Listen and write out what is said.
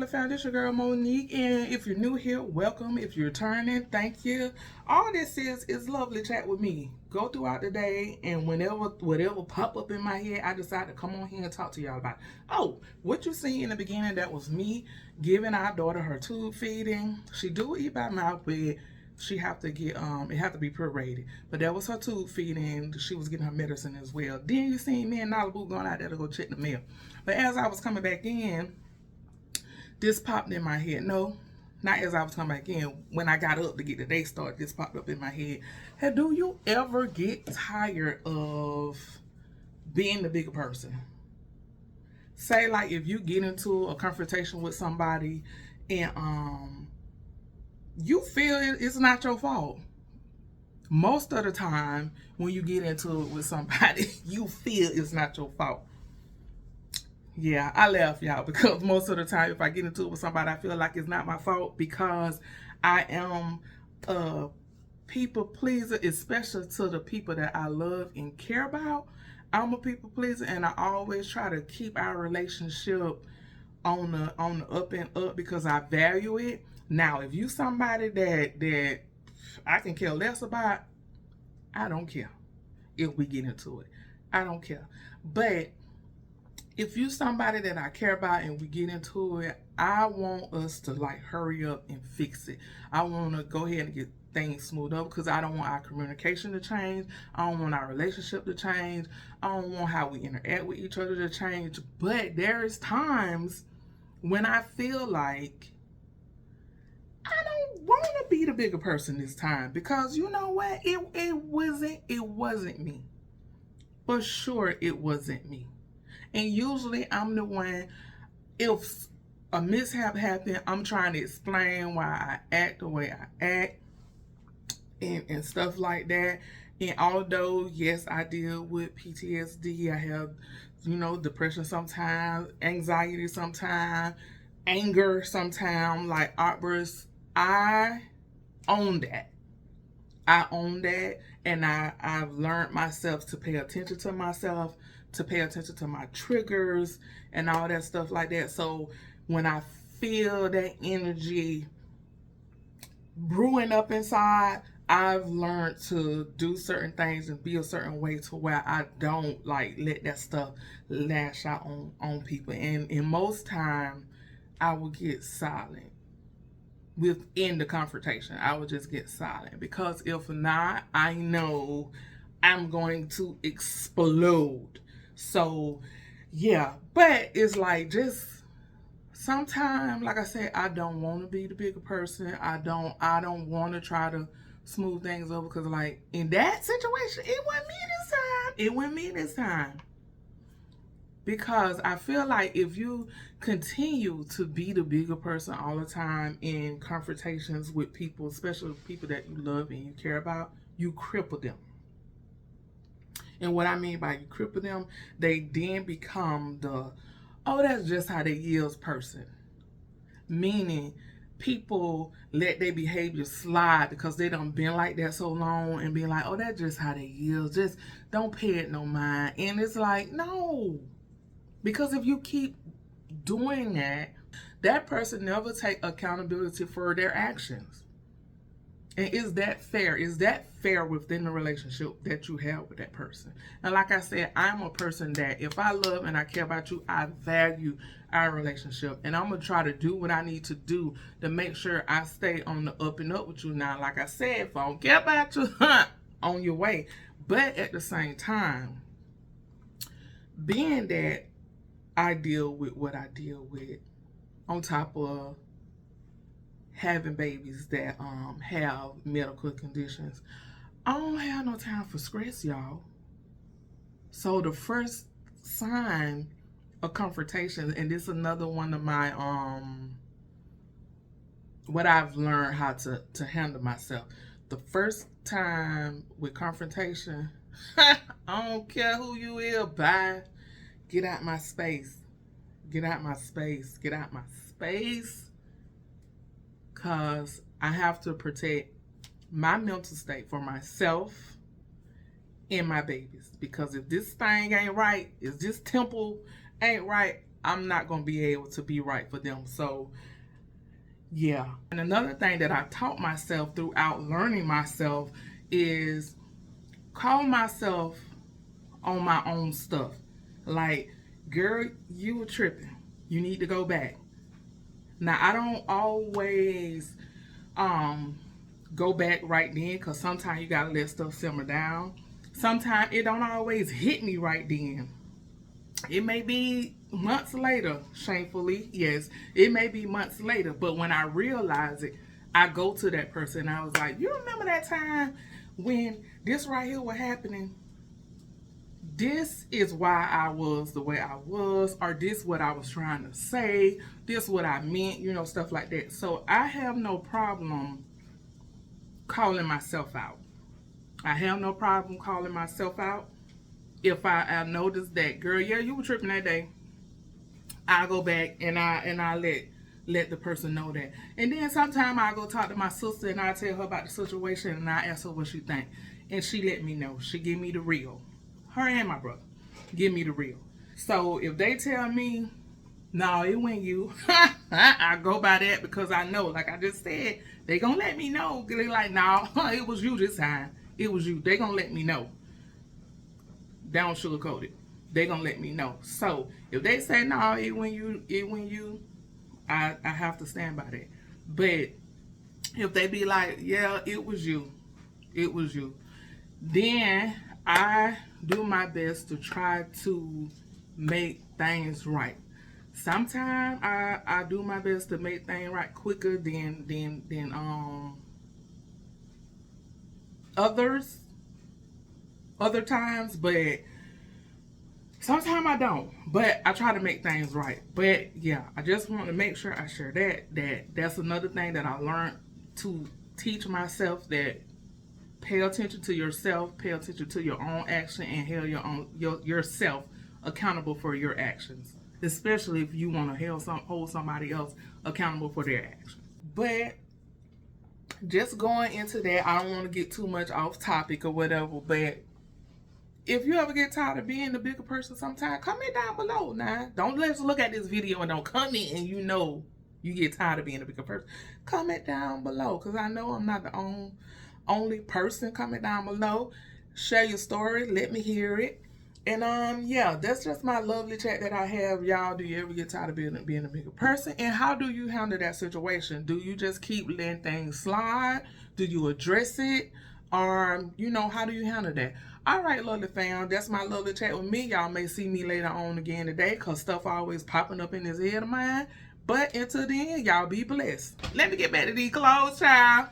family. It's your girl Monique, and if you're new here, welcome. If you're returning, thank you. All this is lovely chat with me. Go throughout the day, and whatever pop up in my head, I decide to come on here and talk to y'all about. Oh, what you see in the beginning, that was me giving our daughter her tube feeding. She do eat by mouth, but she have to get it have to be pureed. But that was her tube feeding. She was getting her medicine as well. Then you seen me and Nalabu going out there to go check the mail. But as I was coming back in, this popped in my head. No, not as I was coming back in. When I got up to get the day started, this popped up in my head. Hey, do you ever get tired of being the bigger person? Say like if you get into a confrontation with somebody and you feel it's not your fault. Most of the time when you get into it with somebody, you feel it's not your fault. Yeah, I laugh, y'all, because most of the time if I get into it with somebody, I feel like it's not my fault because I am a people pleaser, especially to the people that I love and care about. I'm a people pleaser, and I always try to keep our relationship on the up and up because I value it. Now, if you somebody that I can care less about, I don't care if we get into it. I don't care. But if you somebody that I care about and we get into it, I want us to like hurry up and fix it. I want to go ahead and get things smoothed up because I don't want our communication to change. I don't want our relationship to change. I don't want how we interact with each other to change. But there is times when I feel like I don't want to be the bigger person this time because you know what? It wasn't me. For sure, it wasn't me. And usually I'm the one, if a mishap happened, I'm trying to explain why I act the way I act and stuff like that. And although, yes, I deal with PTSD, I have, depression sometimes, anxiety sometimes, anger sometimes, like outbursts, I own that. I own that, and I've learned myself to pay attention to myself, to pay attention to my triggers and all that stuff like that. So when I feel that energy brewing up inside, I've learned to do certain things and be a certain way to where I don't like let that stuff lash out on people. And in most time, I will get silent. Within the confrontation, I would just get silent because if not, I know I'm going to explode. So yeah, but it's like just sometimes, like I said, I don't want to be the bigger person. I don't want to try to smooth things over because like in that situation, it wasn't me this time. It wasn't me this time. Because I feel like if you continue to be the bigger person all the time in confrontations with people, especially people that you love and you care about, you cripple them. And what I mean by you cripple them, they then become that's just how they is person. Meaning people let their behavior slide because they done been like that so long and be like, oh, that's just how they is. Just don't pay it no mind. And it's like, no. Because if you keep doing that, that person never take accountability for their actions. And is that fair? Is that fair within the relationship that you have with that person? And like I said, I'm a person that if I love and I care about you, I value our relationship. And I'm going to try to do what I need to do to make sure I stay on the up and up with you. Now, like I said, if I don't care about you, on your way. But at the same time, being that I deal with what I deal with, on top of having babies that have medical conditions, I don't have no time for stress, y'all. So the first sign of confrontation, and this is another one of my what I've learned how to handle myself. The first time with confrontation, I don't care who you is, bye. Get out my space. Get out my space. Get out my space. Because I have to protect my mental state for myself and my babies. Because if this thing ain't right, if this temple ain't right, I'm not going to be able to be right for them. So, yeah. And another thing that I taught myself throughout learning myself is call myself on my own stuff. Like, girl, you were tripping. You need to go back. Now, I don't always go back right then, because sometimes you gotta let stuff simmer down. Sometimes it don't always hit me right then. It may be months later, shamefully, yes. It may be months later, but when I realize it, I go to that person and I was like, you remember that time when this right here was happening? This is why I was the way I was, or this what I was trying to say, this what I meant, stuff like that. So I have no problem calling myself out. I have no problem calling myself out. If I notice that, girl, yeah, you were tripping that day, I go back and I let the person know that. And then sometimes I go talk to my sister and I tell her about the situation and I ask her what she think. And she let me know. She give me the real. Her and my brother give me the real. So if they tell me, no, it wasn't you, I go by that, because I know, like I just said, they gonna let me know. They like, no, it was you this time. It was you. They gonna let me know. They don't sugarcoat it. They gonna let me know. So if they say, no, it when you, I have to stand by that. But if they be like, yeah, it was you, then I do my best to try to make things right. Sometimes I do my best to make things right quicker than other times, but sometimes I don't. But I try to make things right. But yeah, I just want to make sure I share that's another thing that I learned to teach myself, that pay attention to yourself, pay attention to your own action, and hold yourself accountable for your actions, especially if you want to hold somebody else accountable for their actions. But just going into that, I don't want to get too much off topic or whatever, but if you ever get tired of being the bigger person sometime, comment down below now. Don't let's look at this video and don't comment and you get tired of being a bigger person. Comment down below, because I know I'm not the only person. Comment down below. Share your story. Let me hear it. And yeah, that's just my lovely chat that I have. Y'all, do you ever get tired of being a bigger person? And how do you handle that situation? Do you just keep letting things slide? Do you address it? Or, how do you handle that? All right, lovely fam, that's my lovely chat with me. Y'all may see me later on again today, because stuff always popping up in this head of mine. But until then, y'all be blessed. Let me get back to these clothes, child.